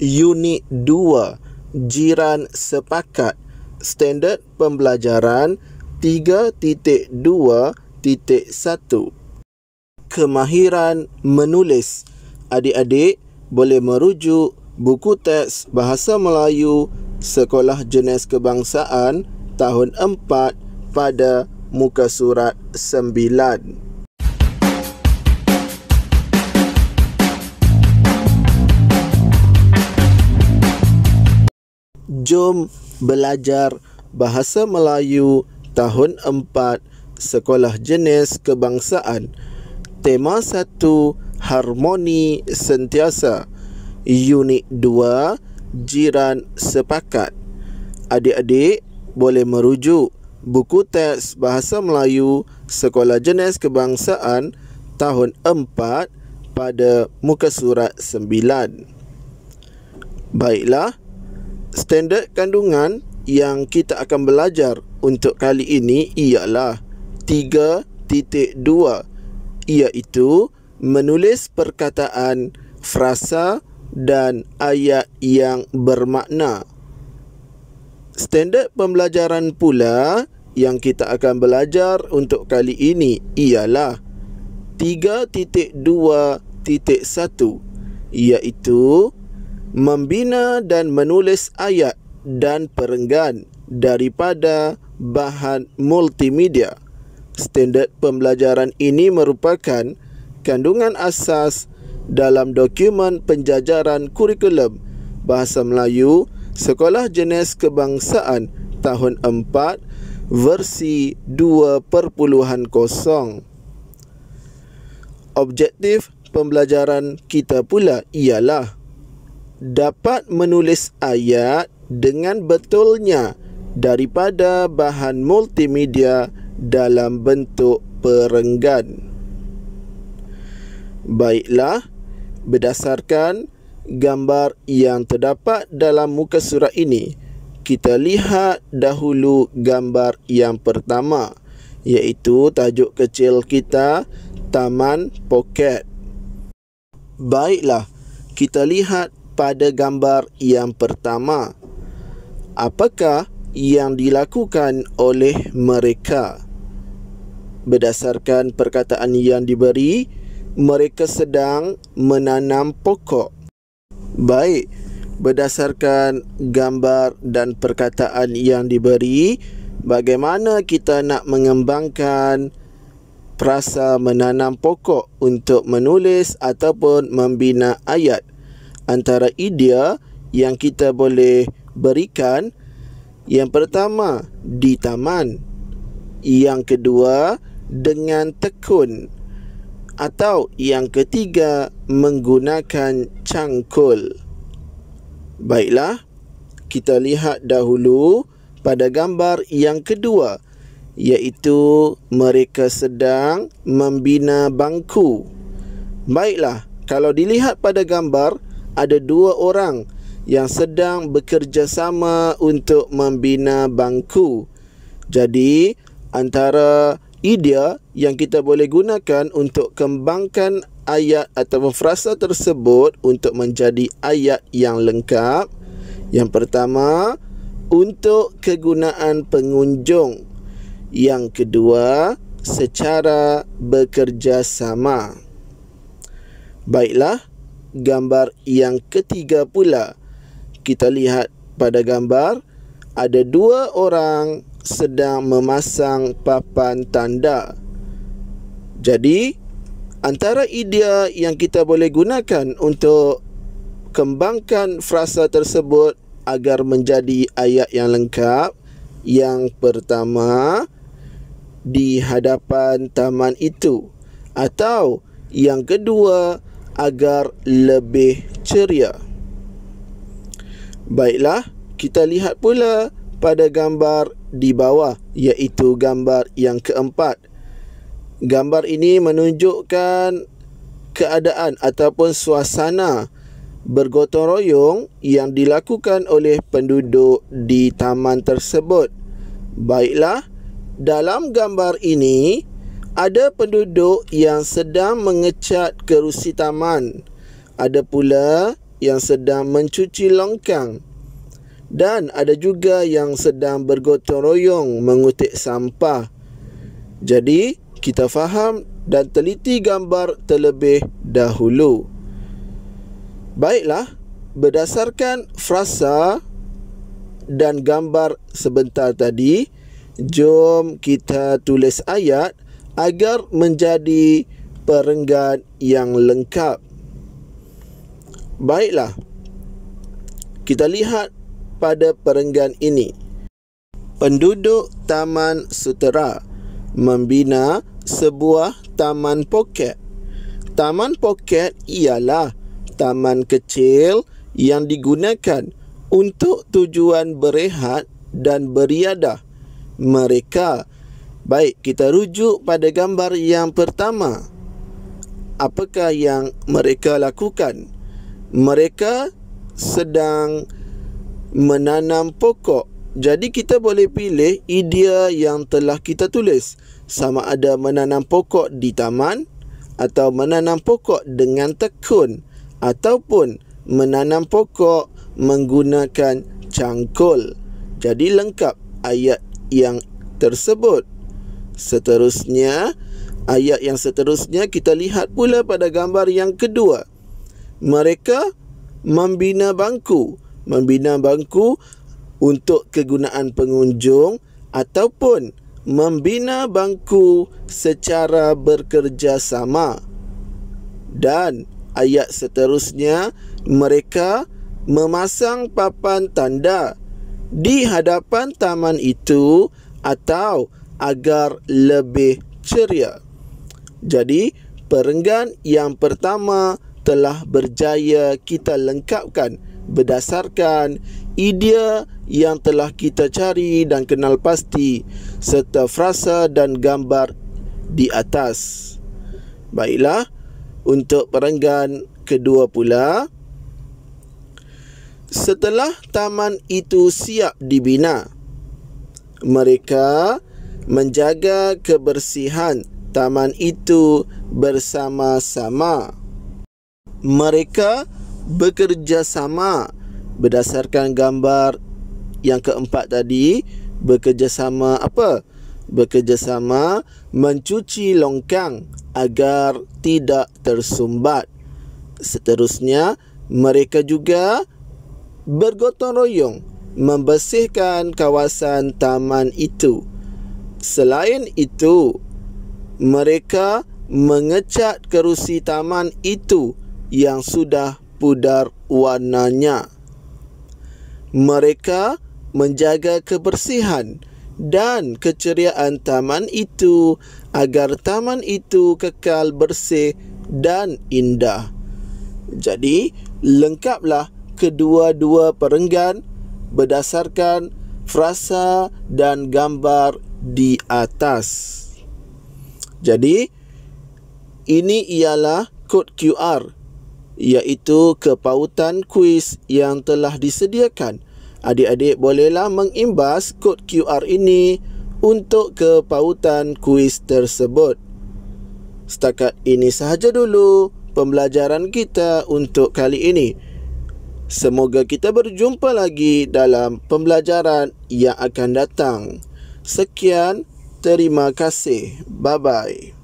Unit 2, Jiran Sepakat, Standard Pembelajaran 3.2.1. Kemahiran menulis. Adik-adik boleh merujuk buku teks Bahasa Melayu Sekolah Jenis Kebangsaan tahun 4 pada muka surat 9. Jom belajar Bahasa Melayu tahun 4 Sekolah Jenis Kebangsaan. Tema 1, Harmoni Sentiasa. Unit 2, Jiran Sepakat. Adik-adik boleh merujuk buku teks Bahasa Melayu Sekolah Jenis Kebangsaan tahun 4 pada muka surat 9. Baiklah, standard kandungan yang kita akan belajar untuk kali ini ialah 3.2, iaitu menulis perkataan, frasa dan ayat yang bermakna. Standard pembelajaran pula yang kita akan belajar untuk kali ini ialah 3.2.1, iaitu membina dan menulis ayat dan perenggan daripada bahan multimedia. Standard pembelajaran ini merupakan kandungan asas dalam dokumen penjajaran kurikulum Bahasa Melayu Sekolah Jenis Kebangsaan tahun 4 versi 2.0. Objektif pembelajaran kita pula ialah dapat menulis ayat dengan betulnya daripada bahan multimedia dalam bentuk perenggan. Baiklah, berdasarkan gambar yang terdapat dalam muka surat ini, kita lihat dahulu gambar yang pertama, iaitu tajuk kecil kita, Taman Poket. Baiklah, kita lihat pada gambar yang pertama. Apakah yang dilakukan oleh mereka? Berdasarkan perkataan yang diberi, mereka sedang menanam pokok. Baik, berdasarkan gambar dan perkataan yang diberi, bagaimana kita nak mengembangkan frasa menanam pokok untuk menulis ataupun membina ayat? Antara idea yang kita boleh berikan, yang pertama, di taman. Yang kedua, dengan tekun. Atau yang ketiga, menggunakan cangkul. Baiklah, kita lihat dahulu pada gambar yang kedua, iaitu mereka sedang membina bangku. Baiklah, kalau dilihat pada gambar, ada dua orang yang sedang bekerjasama untuk membina bangku. Jadi, antara idea yang kita boleh gunakan untuk kembangkan ayat atau frasa tersebut untuk menjadi ayat yang lengkap. Yang pertama, untuk kegunaan pengunjung. Yang kedua, secara bekerjasama. Baiklah, gambar yang ketiga pula. Kita lihat pada gambar, ada dua orang sedang memasang papan tanda. Jadi, antara idea yang kita boleh gunakan untuk kembangkan frasa tersebut agar menjadi ayat yang lengkap, yang pertama, di hadapan taman itu. Atau yang kedua, agar lebih ceria. Baiklah, kita lihat pula pada gambar di bawah, iaitu gambar yang keempat. Gambar ini menunjukkan keadaan ataupun suasana bergotong royong yang dilakukan oleh penduduk di taman tersebut. Baiklah, dalam gambar ini ada penduduk yang sedang mengecat kerusi taman. Ada pula yang sedang mencuci longkang. Dan ada juga yang sedang bergotong royong mengutip sampah. Jadi, kita faham dan teliti gambar terlebih dahulu. Baiklah, berdasarkan frasa dan gambar sebentar tadi, jom kita tulis ayat agar menjadi perenggan yang lengkap. Baiklah, kita lihat pada perenggan ini. Penduduk Taman Sutera membina sebuah taman poket. Taman poket ialah taman kecil yang digunakan untuk tujuan berehat dan beriadah mereka. Baik, kita rujuk pada gambar yang pertama. Apakah yang mereka lakukan? Mereka sedang menanam pokok. Jadi kita boleh pilih idea yang telah kita tulis, sama ada menanam pokok di taman, atau menanam pokok dengan tekun, ataupun menanam pokok menggunakan cangkul. Jadi lengkap ayat yang tersebut. Seterusnya, ayat yang seterusnya kita lihat pula pada gambar yang kedua. Mereka membina bangku. Membina bangku untuk kegunaan pengunjung ataupun membina bangku secara bekerjasama. Dan ayat seterusnya, mereka memasang papan tanda di hadapan taman itu atau agar lebih ceria. Jadi, perenggan yang pertama telah berjaya kita lengkapkan berdasarkan idea yang telah kita cari dan kenal pasti serta frasa dan gambar di atas. Baiklah, untuk perenggan kedua pula. Setelah taman itu siap dibina, mereka menjaga kebersihan taman itu bersama-sama. Mereka bekerjasama berdasarkan gambar yang keempat tadi. Bekerjasama apa? Bekerjasama mencuci longkang agar tidak tersumbat. Seterusnya, mereka juga bergotong royong membersihkan kawasan taman itu. Selain itu, mereka mengecat kerusi taman itu yang sudah pudar warnanya. Mereka menjaga kebersihan dan keceriaan taman itu agar taman itu kekal bersih dan indah. Jadi, lengkaplah kedua-dua perenggan berdasarkan frasa dan gambar di atas. Jadi, ini ialah kod QR, iaitu kepautan kuis yang telah disediakan. Adik-adik bolehlah mengimbas kod QR ini untuk kepautan kuis tersebut. Setakat ini sahaja dulu pembelajaran kita untuk kali ini. Semoga kita berjumpa lagi dalam pembelajaran yang akan datang. Sekian, terima kasih. Bye-bye.